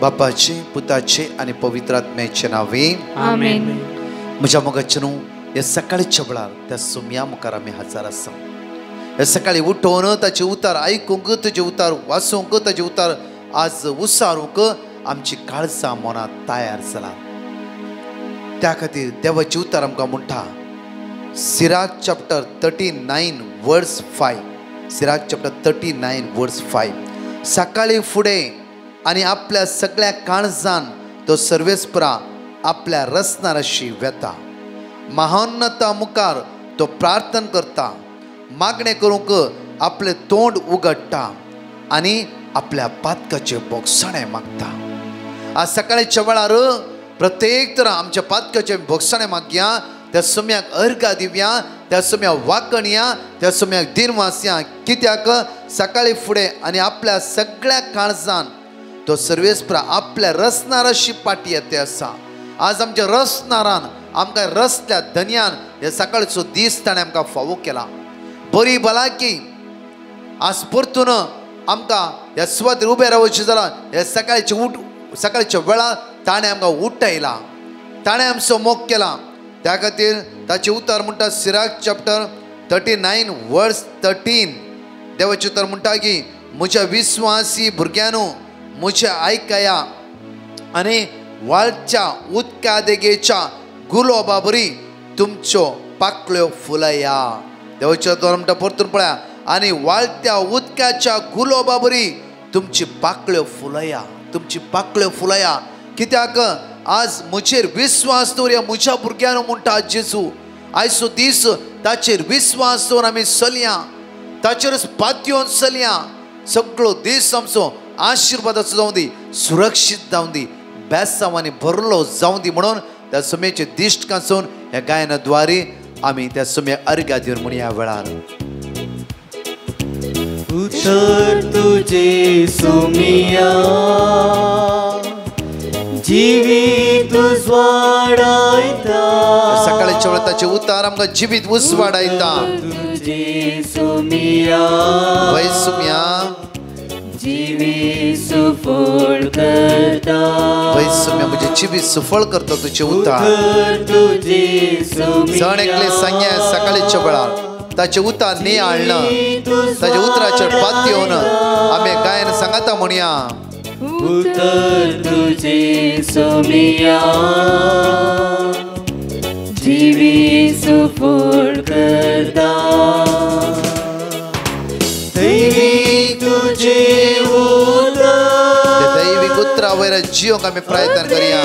बापाचे पुताचे आणि पवित्र आत्म्याचे नावे आमेन. म्हज्या मोगाचेनू हे सकाळच्या वेळार त्या सुम्या मुखार आमी हजर आसा. हे सकाळी उठोवन ताचे उतार आयकूंक, ताचे उतार वाचूंक, ताचे उतार आज उसारूंक आमची काळजां मनात तयार जाला. त्या खातीर देवाचे उतार आमकां म्हणटा सिराक चॅप्टर 39 वर्स 5. सिराक चॅप्टर 39 वर्स 5. सकाळी फुडें आनी आपल्या सगळ्या काळजान तो सर्वेस्परा आपल्या रचनाराशी वेता. महाोन्नता मुखार तो प्रार्थना करता, मागणे करूंक आपले तोंड उगडटा आनी आपल्या पातकाचे बोगसणे मागता. आज सकाळच्या वेळार प्रत्येक तरा आमच्या पातकाचे बोगसणे मागया, त्या सुम्याक अर्घा दिवया, त्या सुम्याक वाकणया, त्या सुम्याक दिनवासया. कित्याक सकाळी फुडें आनी आपल्या सगळ्या काळजान तो सर्वेस्परा आपल्या रचनाराशी पाटी येते आसा. आज आमच्या रचनारान आमकां रचल्या धन्यान हे सकाळचो दीस ताणें आमकां फावो केला. बरी भलायकी आज परतून आमकां ह्या सुवातेर उबे रावचें जालां. हे सकाळच्या वेळार ताणें आमकां उठयला, ताणें आमचो मोग केला. त्या खातीर ताचे उतार म्हणटा सिराक चॅप्टर 39 वर्स 13. देवाचें उतार म्हणटा की म्हज्या विस्वासी भुरग्यांनो म्हजें आयकया आनी वाळच्या उदका देगेच्या गुलाबा बरी तुमच्यो पाकळ्यो फुलया. देवाचें उतार म्हणटा परतून पळया, आनी वाळत्या उदकाच्या गुलाबा बरी तुमची पाकळ्यो फुलया, तुमची पाकळ्यो फुलया. कित्याक आज म्हजेर विस्वास दवरया म्हज्या भुरग्यांनो म्हणटा जेजू. आयचो दीस ताचेर विस्वास दवरून आमी चलया, ताचेरच पातयेवन चलया. सगळो दीस आमचो आशिर्वादाचो जावं दी, सुरक्षीत जावं दी, बेसांवांनी भरलो जावं दी म्हणून त्या सुमेचे दिश्ट कांसून ह्या गायनाद्वारे आमी त्या सुम्याक अर्घ्या दिवन म्हणून ह्या वेळार उतर तुझे सुमिया जिवीत उजवाडायता. सकाळच्या वेळार ताचे उतार आमकां जिवीत उजवाडायता. तुझे सुमिया वय सुम्या जिवीत सुफळ करता. वय सुम्या म्हजें जिवीत सुफळ करता तुझे उतार. तुझे सुमिया जण एकले सांगया सकाळच्या वेळार ताचे उतार नियाळना, ताचे उतराचेर पातयेवन आमी गायन सांगाता म्हणया. उतर तुझे सुमिया जिवीत सुफळ करता. दैवी तुझे उतर दैवीक उतरा वयर जियोंक आमी प्रयत्न करया.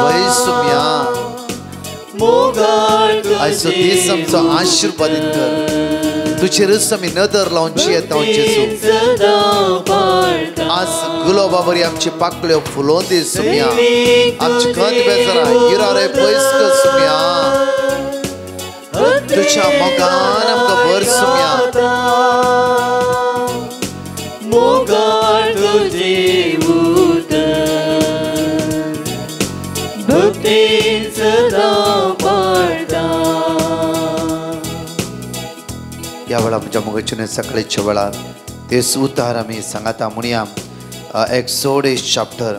वय सुम्या आयचो दीस आमचो आशिर्वादीत कर. तुजेरच आमी नदर लावन जियेता जेजू. आज गुलाबा बरी आमची पाकळ्यो फुलोवन दी सुम्या. आमची खंत बेजारा हिरा रे पयस कर सुम्या. तुझ्या मोगान आमकां भर सुम्या. मोगान तुझे उतर भक्तीन सदा पाळटा. या वेळा म्हज्या मोगाचें सकाळच्या वेळार तेच उतार आमी सांगाता म्हणया. एक्सोडस चॅप्टर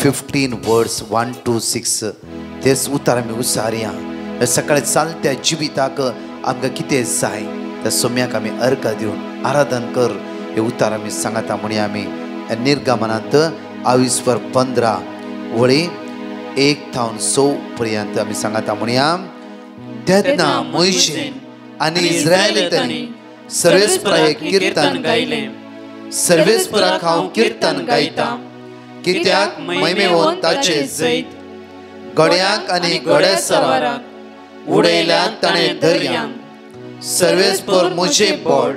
15 वर्स 1 to 6. तेच उतार आमी उसारया. सकाळी चालत्या जिविताक आमकां कितें जाय त्या सोम्याक आमी अर्घ दिवन आराधन कर हे उतार आमी सांगाता म्हणया. आमी निर्गमनांत 22:15 वळी 1-6 पर्यंत आमी सांगाता म्हणया. तेन्ना मोशेन आनी इस्रायेलींनी सर्वेस्परा हे कीर्तन गायले. सर्वेस्पराक हांव कीर्तन गायता, कित्याक महिमेवंत ताचे जैत. गड्यांक आनी घोडेसवाराक उडयल्यात ताणें दर्यान. सर्वेस्पर म्हजें बोड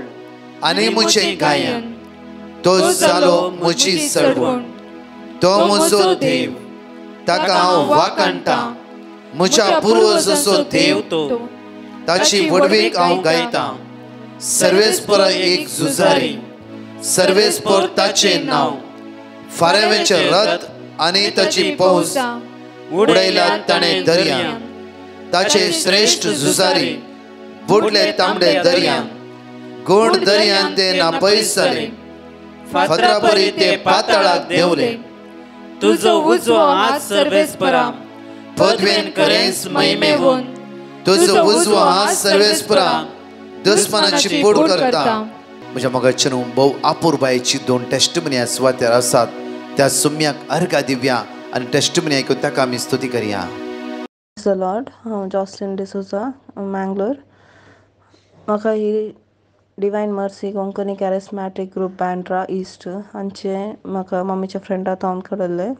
आनी म्हजें गायन. तो जालो म्हजी सळवण. तो म्हजो देव, ताका हांव वाकणटा. म्हज्या पुर्वजाचो देव तो, ताची वडवीक हांव गायता. सर्वेस्पर एक झुजारी, सर्वेस्पर ताचें नांव. फारेवेचें रथ आनी ताची फौज उडयल्यात ताणें दर्यान. ताचे श्रेष्ठ झुजारी बुडले तांबडे दर्यान. गोड दर्यान ते नापयस जाले. फातरा परी ते पाताळाक देवले तुजो उजवो हात सर्वेस्परा पदवेन करेस महिमेवून तुजो उजवो हात सर्वेस्परा दुश्मनाची पोड करता म्हज्या मोगाचे न्हू भोव आपुरबायेची 2 टेस्टमनी आसवात्यार आसात त्या सुम्याक अर्घा दिवया आनी टेस्टमनी आयकून ताका आमी स्तुती करया. The Lord. हांव जॉसलिन डिसोजा मँगलोर. म्हाका ही divine mercy Konkani charismatic group Bandra East हांचे म्हाका मम्मीचे फ्रेंडा थावन कळयल्लें.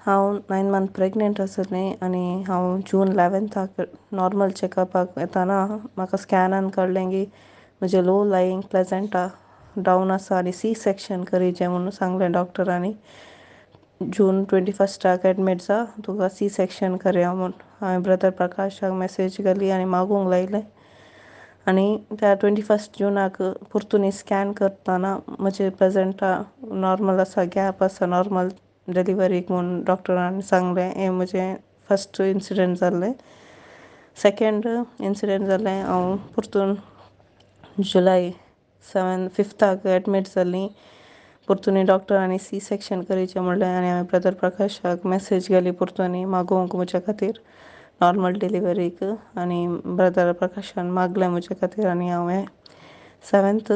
हांव 9 मंथ प्रेग्नेंट आसलें आनी हांव जून 11 नॉर्मल चॅकअपाक येताना म्हाका स्कॅनान कळ्ळें की म्हजें लो लायींग प्लेझंटा डावन आसा आनी सी सेक्शन करीचें म्हणून सांगलें डॉक्टरांनी. जून 21 एडमीट जा, तुका सी सेक्शन करया म्हूण. हांवें ब्रदर प्रकाशाक मेसेज घाली आनी मागूंक लायलें आनी त्या 21 जूनाक परतून स्कॅन करतना म्हजे प्लेझंटा नॉर्मल आसा, गॅप आसा नॉर्मल डिलिव्हरीक म्हूण डॉक्टरांनी सांगलें. हें म्हजें फस्ट इन्सिडंट जाल्लें. सेकेंड इन्सिडंट जालें हांव परतून जुलय 5 एडमीट जाल्लीं. परतून डॉक्टरांनी सी सेक्शन करीचें म्हणलें आनी हांवें ब्रदर प्रकाशाक मेसेज घाली परतून मागोवंक म्हजे खातीर नॉर्मल डिलिव्हरीक आनी ब्रदर प्रकाशान मागलें म्हजे खातीर आनी हांवें 7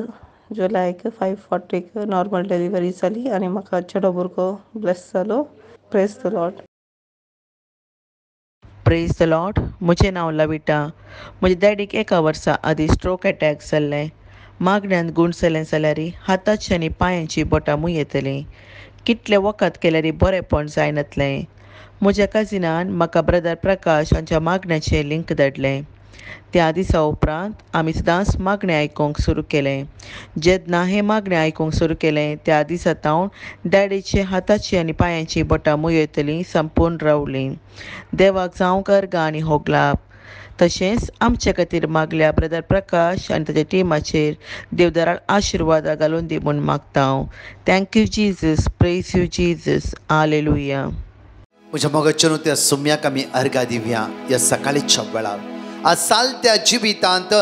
जुलयाक 5:40 नॉर्मल डिलिव्हरी जाली आनी म्हाका चेडो भुरगो ब्लेस जालो. Praise the Lord. Praise the Lord. म्हजें नांव लविटा. म्हज्या डॅडीक 1 वर्सा आदीं स्ट्रोक अटॅक जाल्लें. मागण्यांत गूण जालें जाल्यार हाताची आनी पांयांची बोटां मूय येतलीं. कितले वखद केल्यार बरेंपण जायनातलें. म्हज्या काजिनान म्हाका ब्रदर प्रकाश हांच्या मागण्याचें लिंक धाडलें. त्या दिसा उपरांत आमी सदांच मागणें आयकूंक सुरू केलें. जेन्ना हें मागणें आयकूंक सुरू केलें त्या दिसा सावन डॅडीचे हाताची आनी पांयांची बोटां मूय येतलीं संपून रावलीं. देवाक जावं गर्गा आनी होगलाप. तशेंच आमचे खातीर मागल्या ब्रदर प्रकाश आनी ताच्या टिमाचेर देवदाराळ आशिर्वाद घालून दी म्हूण मागता. Thank you Jesus. Praise you Jesus. Hallelujah. म्हज्या मोगाचेर त्या सुम्याक आमी अर्घा दिवया ह्या सकाळीच्या वेळार. आज सालत्या जिवितांत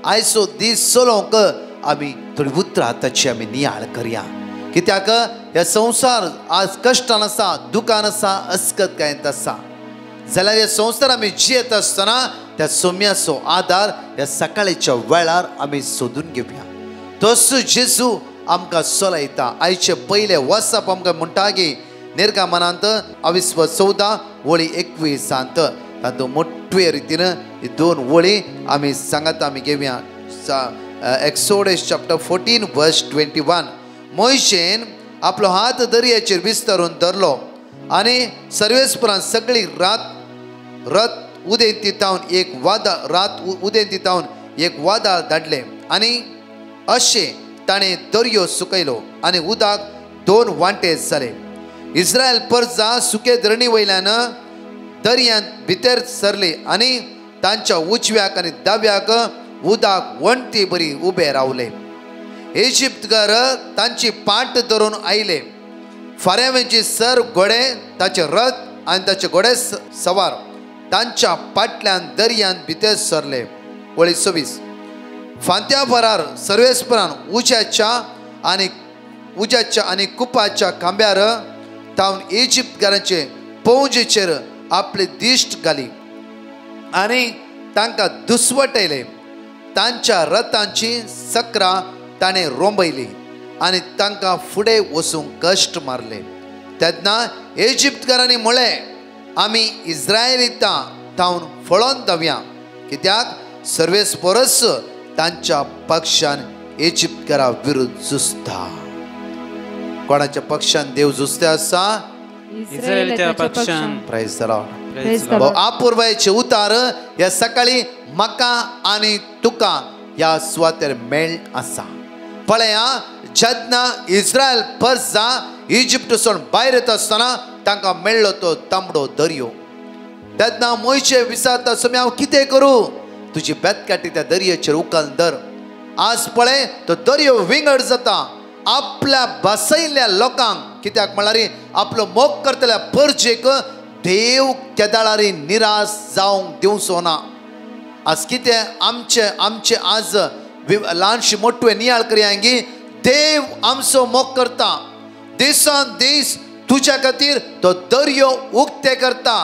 आयचो दीस चलोवंक आमी थोडी उतरां ताची आमी नियाळ करया. कित्याक ह्या संवसार आज कश्टान आसा, दुखान आसा, अस्कतकायेंत आसा. जाल्यार ह्या संवसार आमी जियेत आसतना त्या सोम्याचो आदार ह्या सकाळीच्या वेळार आमी सोदून घेवया. तोच जेजू आमकां चलयता. आयचे पयले वचप आमकां म्हणटा की निर्गमनांत 14 वळी 21 तातूंत मोठ्ठे रितीन ही 2 वळी आमी सांगात आमी घेवया. एक्सोडस चॅप्टर 14 वर्स 21. मोशेन आपलो हात दर्याचेर विस्तारून धरलो आनी सर्वेस्परान सगळी रात उदेंत दितावन एक वादळ धाडलें आनी अशें ताणें दर्यो सुकयलो आनी उदक 2 वांटे जाले. इस्रायल परजा सुके धरणी वयल्यान दर्यांत भितर सरले आनी तांच्या उजव्याक आनी दाव्याक उदक वणटी बरी उबे रावले. इजिप्तकार तांची पाट धरून आयले. फार्यांवेंचे सर घोडे, ताचे रथ आनी ताचे घोडे सवार तांच्या पाटल्यान दर्यांत भितर सरले. वळी 26. फांत्या फरार सर्वेस्परान उज्याच्या आनी कुपाच्या खांब्यार तावन इजिप्तकारांचे पौंजेचेर आपले दिश्ट घाली आनी तांकां दुस्वटयले. तांच्या रथांची सक्रां ताणें रोंबयली आनी तांकां फुडें वचूंक कश्ट मारले. तेन्ना इजिप्तकारांनी म्हळें, आमी इस्रायलितां थावन फळोन धांवया, कित्याक सर्वेस्परस तांच्या पक्षान इजिप्तकारा विरुद्ध झुजता. कोणाच्या पक्षान देव झुजते आसा? इस्रायेलच्या पक्षान. Praise the Lord. आपुरबायेचे उतार ह्या सकाळी म्हाका आनी तुका ह्या सुवातेर मेळ आसा. पळया, जेन्ना इस्रायल परजा इजिप्टसून भायर येता आसतना तांकां मेळ्ळो तो तांबडो दर्यो. तेन्ना मोशे विचारता, सोम्या हांव कितें करूं? तुजी बेतकाटी त्या दर्याचेर उखल धर. आज पळय तो दर्यो विंगड जाता आपल्या बसयल्ल्या लोकांक. कित्याक म्हळ्यार आपलो मोग करतल्या परजेक देव केदाळार निराश जावंक दिवचो ना. आज कितें आमचे आज ल्हानशी मोठे नियाळ करया की देव आमचो मोग करता. दिसान दीस तुझ्या खातीर तो दर्यो उक्ते करता.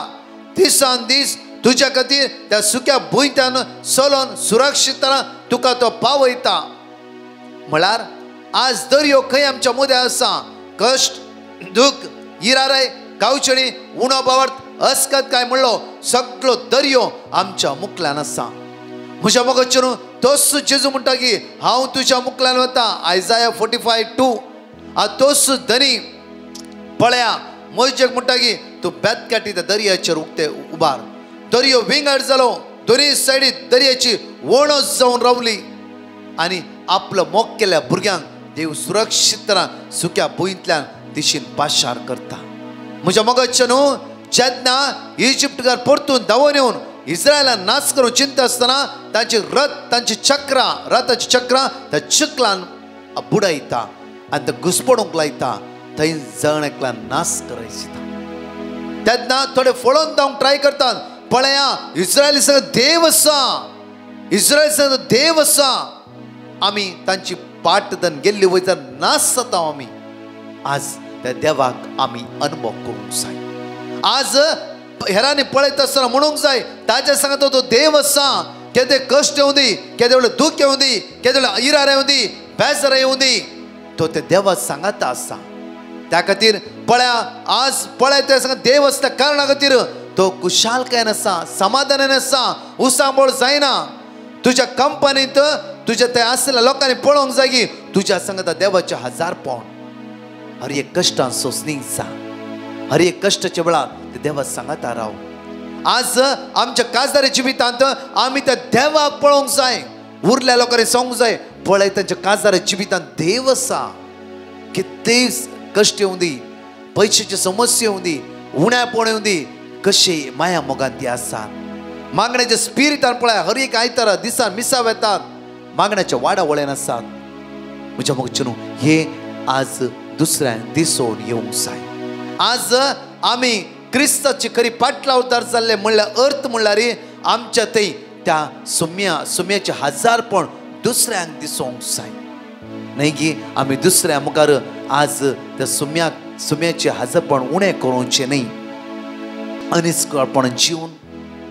दिसान दीस तुझ्या खातीर त्या सुक्या भुंयत्यान चलोन सुरक्षितपणान तुका तो पावयता. म्हळ्यार आज दर्यो खंय आमच्या मदें आसा. कश्ट, दुख, इराराय, गांवचणी, उणो बावट, अस्कत काय म्हणलो सगळो दर्यो आमच्या मुखल्यान आसा. म्हज्या मोगाचेर तोच जेजू म्हणटा की हांव तुज्या मुखल्यान वता. आयजाया 45:2. तोच धनी पळया मोइशेक म्हणटा की तूं बेतकाटी त्या दर्याचेर उक्ते उबार. दर्यो विंगड जालो. दोनी सायडीक दर्याची वणस जावन रावली आनी आपलो मोग केल्या भुरग्यांक देव सुरक्षीतपणान सुक्या भुंयतल्यान दिशेन पाशार करता. म्हज्या मोगाचें न्हू, जेन्ना इजिप्तकार परतून धांवून येवन इस्रायलान नाश करून चिंता आसतना तांची तांची चक्रां, रथाची चक्रां त्या चिखलान बुडयता आनी ते घुसपडूंक लायता. थंय जण एकल्यान नाश करायची. तेन्ना थोडे फळोवन धांवंक ट्राय करतात. पळया इस्रायली संग देव आसा. इस्रायल संग देव आसा. आमी तांची पाटदन गेल्ली वयता नाश जाता. आमी आज त्या देवाक आमी अनुभव करूंक जाय. आज हेरांनी पळयत आसतना म्हणूंक जाय ताच्या सांगता तो देव आसा. केदे कश्ट येवं दी, केदे वेळेस दूख येवं दी, केदे वेळेस इरार येवं दी, बेजार येवं दी, तो त्या देवा सांगाता आसा. त्या खातीर पळया आज पळय त्या सांग देव आसल्या कारणा खातीर तो कुशालकायेन आसा, समाधानान आसा, उसांबोळ जायना. तुज्या कंपनींत तुज्या थंय आसलेल्या लोकांनी पळोवंक जाय की तुज्या सांगता देवाचे 1000 पावंड हर एक कश्टान सोंसणीक जा. हर एक कश्टाच्या वेळार ते देवा सांगाता राव. आज आमच्या काजदारी जिवितांत आमी त्या देवाक पळोवंक जाय. उरल्या लोकांनी सांगूंक जाय पळय तांच्या काजदारी जिवितांत देव आसा. कितले कश्ट येवं दी, पयशाची समस्या येवं दी, उण्यापण येवं दी, कशे माया मोगान ती आसात. मागण्याच्या स्पिरिटान पळय हर एक आयतारा दिसान मिसाव येतात. मागण्याच्या वाडा वळेन आसात. म्हज्या मोगचें न्हू, हे आज दुसऱ्यांक दिसोवन येवंक जाय. आज आमी क्रिस्ताची खरी पाटलावतार जाल्ले म्हणल्यार अर्थ म्हणल्यार आमच्या थंय त्या सुम्याचे 1000 पण दुसऱ्यांक दिसोवंक जाय. न्हय की आमी दुसऱ्या मुखार आज त्या सुम्याचे 1000 पण उणें करूंचे न्हय. अनिस्कळपणान जिवन,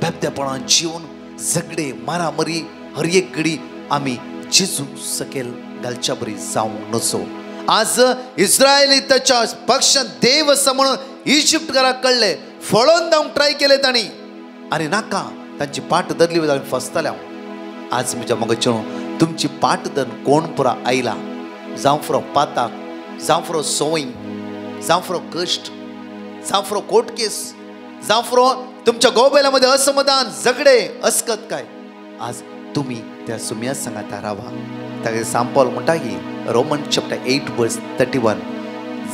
बेबदेपणान जिवन, झगडे मारामारी हर एक घडी आमी जेजू सकयल घालच्या बरी जावंक नजो. आज इस्रायली त्याच्या पक्षान देव आसा म्हणून इजिप्तकाराक कळले. फळोवन धांवंक ट्राय केले तांणी आनी नाका तांची पाट धरली वयता आमी फसताले. हांव आज म्हज्या मोगाचें तुमची पाट धरून कोण पुरा आयला. जावं फुरो पाताक, जावं फुरो संवय, जावं फुरो कश्ट, जावं फुरो कोर्ट केस, जावं फुरो तुमच्या गोबेलामध्ये असमाधान, झगडे, अस्कत काय. आज तुम्ही त्या सुम्या सांगाता रावा. ताका सांपॉल म्हणटा की रोमन चॅप्टर 8:31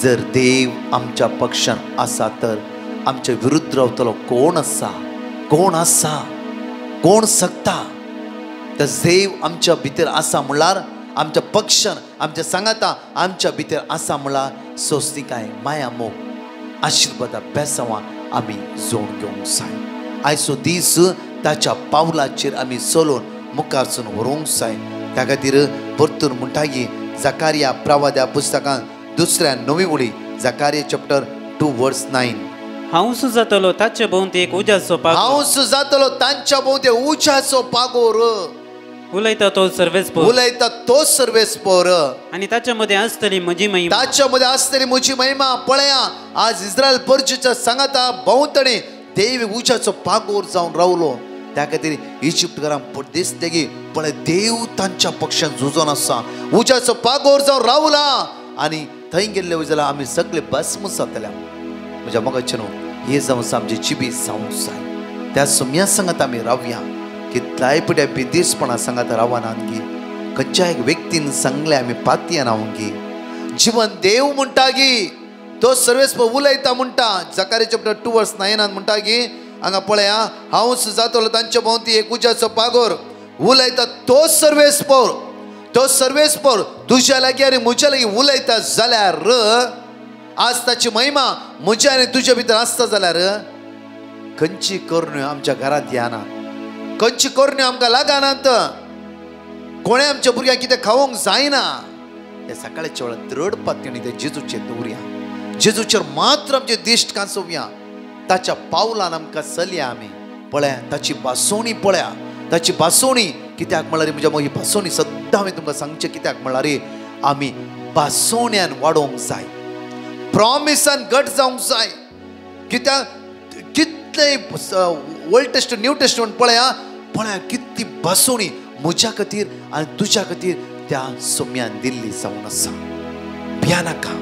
जर देव आमच्या पक्षान आसा तर आमच्या विरुद्ध रावतलो कोण आसा, कोण आसा, कोण सकता. तर देव आमच्या भितर आसा म्हणल्यार आमच्या पक्षान आमच्या सांगाता आमच्या भितर आसा म्हणल्यार सोंसणीकाय, माया मोग, आशिर्वादा बेसांवां आमी जोड घेवंक जाय. आयचो दीस ताच्या पावलाचेर आमी चलोवन मुखारसून व्हरूंक जाय. त्या खातीर परतून म्हणटा की जकारिया प्रवाद्या पुस्तकांत 2 उडी जकारिया चॅप्टर 2:9 हांव सुजातलो ताचे भोवती एक उज्याचो पागोर. हांव सुजातलो तांच्या भोवती उज्याचो पागोर. उलयता तो सर्वेस्पर, उलयता तो सर्वेस्पर आनी ताच्या मध्ये आसतली म्हजी महिमा. ताच्या मध्ये आसतली म्हजी महिमा. पळया आज इस्रायल परजूच्या सांगाता भोंवतणी देव उज्याचो पागोर जावन रावलो. त्या खातीर इजिप्तकारांक दिसते की पळय देव तांच्या पक्षान झुजोन आसा, उज्याचो पागोर जावन रावला आनी थंय गेल्ले वय जाल्यार आमी सगळे भस्म जातले. म्हज्या मोगाचें न्हू, हे जावन आमची जिबी जावंक जाय. त्या सुम्या सांगात आमी रावया. कितलाय पिड्या बेदीसपणा सांगात रावनात की खंयच्या एक व्यक्तीन सांगले आमी पातयेन रावूंक की जीवन देव म्हणटा की तो सर्वेस्पर उलयता म्हणटा. जकारिया चॅप्टर 2:9 म्हणटा की हांगा पळया हांव जातलो तांच्या भोवती एक उज्याचो पागोर. उलयता तो सर्वेस्पर, तो सर्वेस्पर तुज्या लागीं आनी म्हज्या लागीं उलयता जाल्यार आज ताची महिमा म्हज्या आनी तुज्या भितर आसता जाल्यार खंयची करुण्यो आमच्या घरांत येना, खंयची करुण्यो आमकां लागनात. कोणें आमच्या भुरग्यांक कितें खावंक जायना, हे सकाळच्या वेळार दृढ पातयेन ते जेजूचे दवरया, जेजूचेर मात्र आमचे दिश्ट कांसोवया, ताच्या पावलान आमकां चलया आमी. पळया ताची बासोणी, पळया ताची बासोणी. कित्याक म्हळ्यार म्हज्या ही बासोणी सद्दां हांवें तुमकां सांगचें, कित्याक म्हळ्यार आमी बासोण्यान वाडोवंक जाय, प्रॉमिसान घट जावंक जाय. कित्याक कितले ओल्ड टेस्टमेंट न्यू टेस्टमेंट पळया, पळया कितली बासोणी म्हज्या खातीर आनी तुज्या खातीर त्या सोम्यान दिल्ली जावन आसा. भियानाका,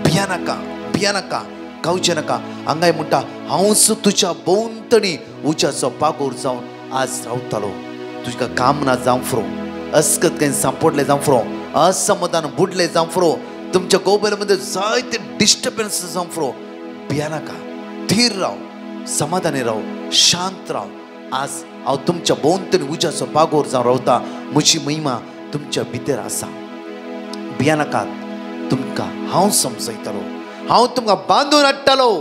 भियानाका, भियानाका, गावचे नाका. हांगाय म्हणटा हांवच तुज्या भोंवतणी उज्याचो पागोर जावन आज रावतालो. तुका काम ना जावं फुरो, अस्कतकाय सांपडले जावं फुरो, असमाधान बुडले जावं फुरो, तुमच्या गोबेलामध्ये जायते डिस्टर्बन्स जावं फुरो. भियानाका, थीर राव, समाधानी राव, शांत राव. आज हांव तुमच्या भोंवतणी उज्याचो पागोर जावन रावता. म्हजी महिमा तुमच्या भितर आसा. भियानाकात, तुमकां हांव समजयतलो, हांव तुमकां बांदून हाडटलो,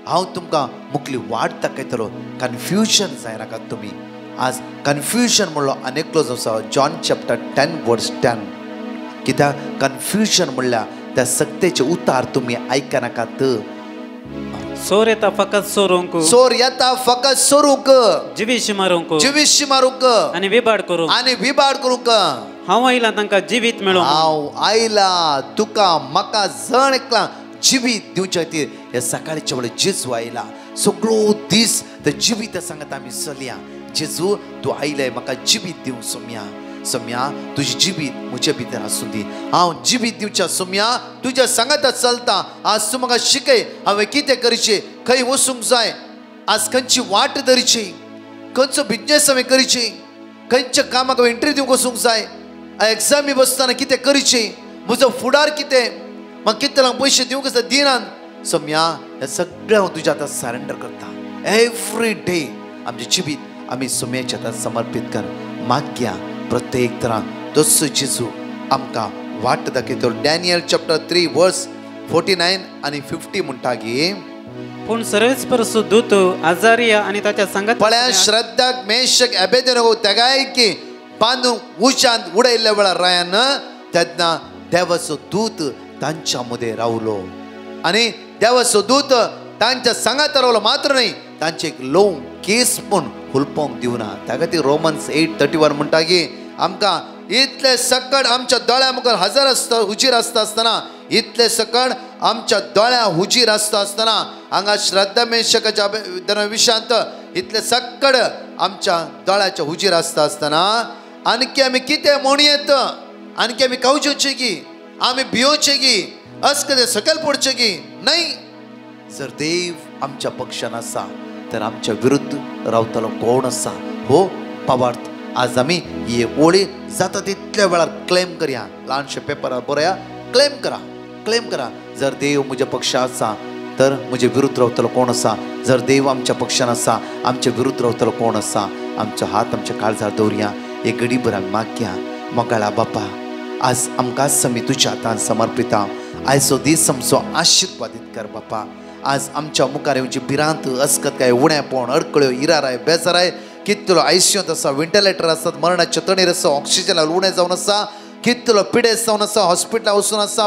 हांव तुमकां मुखली वाट दाखयतलो. कन्फ्युजन जायनाकात तुमी. आज कन्फ्युजन म्हणलो अनेकलो आसा. जॉन चॅप्टर 10 वर्स 10. कित्याक कन्फ्युजन म्हणल्यार त्या सक्तेचे उतार तुमी आयकनाकात. सोर येता फकत सोरूंक, सोर येता फकत सोरूंक, जिवीश मारूंक, जिवीश मारूंक आनी विबाड करूंक. आनी विबाड करूंक. हांव आयला तांकां जिवीत मेळोवंक. हांव आयला तुका म्हाका जण एकला जिवीत दिवचे खातीर. हे सकाळच्या वेळेर जेजू आयला. सगळो दीस ते जिवीत सांगत आमी चलया. जेजू तूं आयले म्हाका जिवीत दिवं. सोम्या, सोम्या तुजी जिवीत म्हजे भितर आसूं दी. हांव जिवीत दिवच्या सोम्या, तुज्या सांगाता चलता. आज तूं म्हाका शिकय हांवें कितें करचें, खंय वचूंक जाय, आज खंयची वाट धरची, खंयचो बिजनेस हांवें करची, खंयच्या कामाक हांवें इंटरव्यू दिवंक वचूंक जाय, एग्जामी बसतना कितें करचें, म्हजो फुडार कितें, म्हाका कितले लांक पयशे दिवंक आसा दिनात. सोम्या हें सगळें हांव तुज्या आतां सरेंडर करता. एवरी डे आमचें जिवीत आमी सोम्याच्या आतां समर्पीत कर. मागया प्रत्येक तरां तसो जेजू आमकां वाट दाखयतलो. डॅनियल चॅप्टर 3 वर्स 49 आनी 50 म्हणटा की, पूण सर्वेस्पर दूत आजारिया आनी ताच्या संगत पळया श्रद्धाक मेशक अबेदनेगो तेगाय की बांदून उज्यांत उडयल्ल्या वेळार रायान तेन्ना देवाचो दूत तांच्या मध्ये रावलो. आनी देवाचो दूत तांच्या सांगात रावलो मात्र न्ही, तांचे एक लोव केस पण हुलपोंक दिवना. त्या खातीर रोमन्स 8:31 म्हणटा की आमकां इतले सकड आमच्या दोळ्या मुखार हजार आसता हुजीर आसता आसतना, इतले सकड आमच्या दोळ्या हुजीर आसता आसतना, हांगा श्रद्धा मेशकाच्या विशांत इतले सकड आमच्या दोळ्याच्या हुजीर आसता आसतना आणखी आमी कितें म्हणयेत, आणखी आमी कावचेवचे की, आमी भियोवचे की, अस्कते सकयल पडचे की नाही. जर देव आमच्या पक्षान आसा तर आमच्या विरुद्ध रावतलो कोण आसा? हो पावार्थ. आज आमी हे ओळी जाता तितल्या वेळार क्लेम करया. ल्हानशे पेपरार बरया, क्लेम करा, क्लेम करा. जर देव म्हज्या पक्षा आसा तर म्हजे विरुद्ध रावतलो कोण आसा? जर देव आमच्या पक्षान आसा आमच्या विरुद्ध रावतलो कोण आसा? आमचो हात आमच्या काळजार दवरया. एक घडीभर आमी मागया. मोगाळा बापा, आज आमकां आमी तुज्या हातान समर्पिता. आयचो दीस आमचो आशिर्वादीत कर बापा. आज आमच्या मुखार येवची भिरांत अस्कत काय उणेपण अडकळ्यो इराराय बेजाराय कितलो आयसीयूंत आसा, व्हेंटिलेटर आसात, मरणाच्या तणीर आसा, ऑक्सिजनार उणें जावन आसा, कितलो पिडेस जावन आसा, हॉस्पिटलां वचून आसा,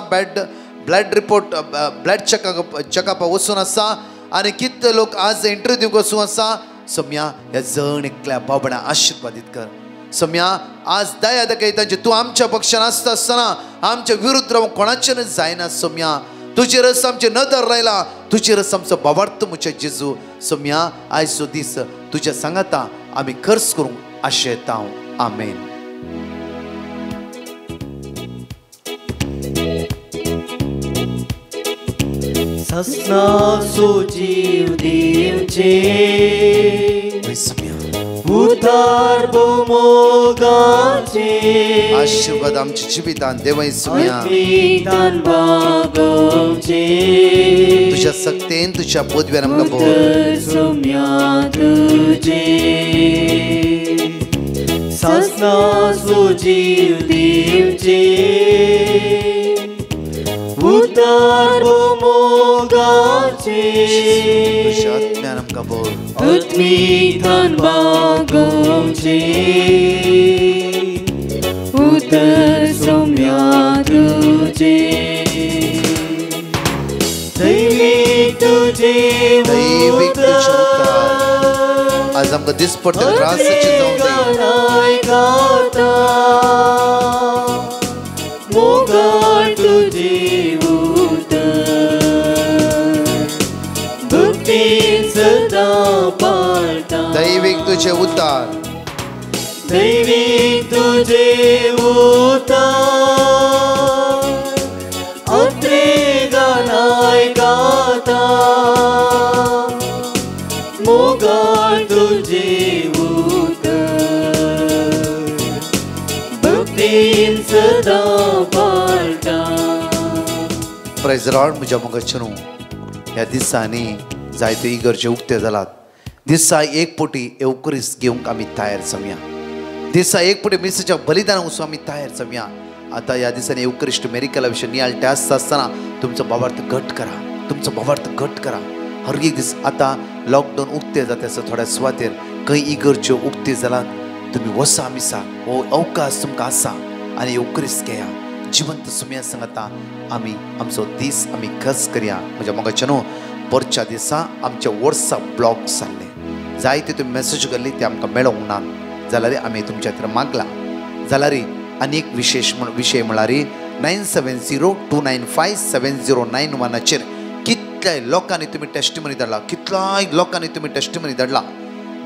ब्लड रिपोर्ट ब्लड चेकअप वचून आसा, आनी कितले लोक आज इंटरव्यू दिवंक वचून आसा. सोम्या हे जण एकल्या बाबड्या आशिर्वादीत कर. सोम्या आज दया दाखयता तूं आमच्या पक्षान आसता आसतना आमच्या विरुद्ध रावंक कोणाचेरच जायना. सोम्या तुजेर रस आमचे नदर रायला, तुजेर रस आमचो बाबार्थ मुचे जेजू. सोम्या आयचो दीस तुज्या सांगाता आमी खर्च करूंक आशेता. आमेन. सस्नासो जीव दिवचे उतार मोगाचे आशीर्वाद आमच्या जिवितान देवय सोम्या बागोवचे तुझ्या सक्तेन तुझ्या पदव्यान आमकां बोल. सोम्या तुजे सस्नासो जीव दिवचे उतार मोगाचे तुझ्या आत्म्यान आमकां बोल. आत्मीतान बागोवचे उतर सोम्या तुजे दैवीक तुझे उतार आज आमकां दिसपट्टे त्रासाची जावं जाय गाता मोगाळ तुझे उतार भक्तीन सदा पाळटा दैवीक तुझे उतार दैवीक तुझे उतार अत्रे गानाय गाता मोगाळ तुझे उतार भक्तीन सदा पाळटा. Praise Lord. म्हज्या मोगाचें ह्या दिसांनी जायत्यो इगर्जे उक्ते जालात. दिसा एक पोटी एवकरीस घेवंक आमी तयार जावया. दिसा एक पुढे मिसेच्या बलिदान वचून आमी तयार जावया. आता ह्या दिसांनी एवकरिस्ट मेरिकला विशयी नियाळटे आसतना तुमचो भावार्थ घट करा, तुमचो भावार्थ घट करा. हर एक दीस आतां लॉकडावन उक्ते जाता आसा थोड्या सुवातेर खंय इगर्ज्यो उक्ते जालात. तुमी वसा मिसा हो अवकाश तुमकां आसा आनी एवकरिस्ट घेया. जिवंत सुमया सांगता आमी आमचो दीस आमी खस करया. म्हज्या मोगाचें न्हू परच्या दिसा आमचे वॉट्सअप ब्लॉक जाल्ले जायते तुमी मेसेज घाल्ली ते आमकां मेळोंक ना जाल्यार आमी तुमच्या खातीर मागला. जाल्यार आनीक विशेष विशय म्हळ्यार 9702957091 कितल्याय लोकांनी तुमी टेस्टिमनी धाडला, कितल्याय लोकांनी तुमी टेस्टिमनी धाडला,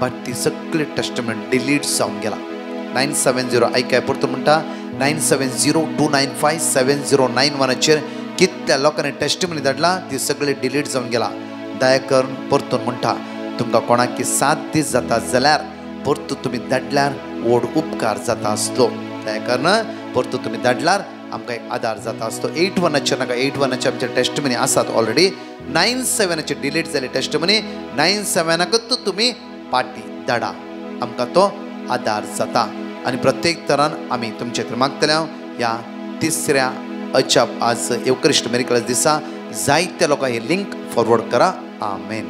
बट ती सगळी टेस्टिमनी डिलीट जावन गेला. 970 ऐकाय परतून म्हणटा 9702957091 कितल्या लोकांनी टेस्टिमनी धाडला ती सगळी डिलीट जावन गेला. दया करून परतून म्हणटा तुमकां कोणाकी 7 दीस जाता जाल्यार परतून तुमी धाडल्यार व्हड उपकार जाता आसलो. त्या कारणान परतून तुमी धाडल्यार आमकां एक आदार जाता आसलो. 81 नाका 81 आमचे टेस्टिमनी आसात ऑलरेडी. 97 डिलीट जाले टेस्टिमनी 97 तुमी पाटी धाडा आमकां तो आदार जाता. आनी प्रत्येक तरान आमी तुमचे खातीर मागतले. ह्या तिसऱ्या अजाप आज एवकरिस्ट मेरिकल दिसा जायत्या लोकांक ही लिंक फॉरवर्ड करा. आमेन.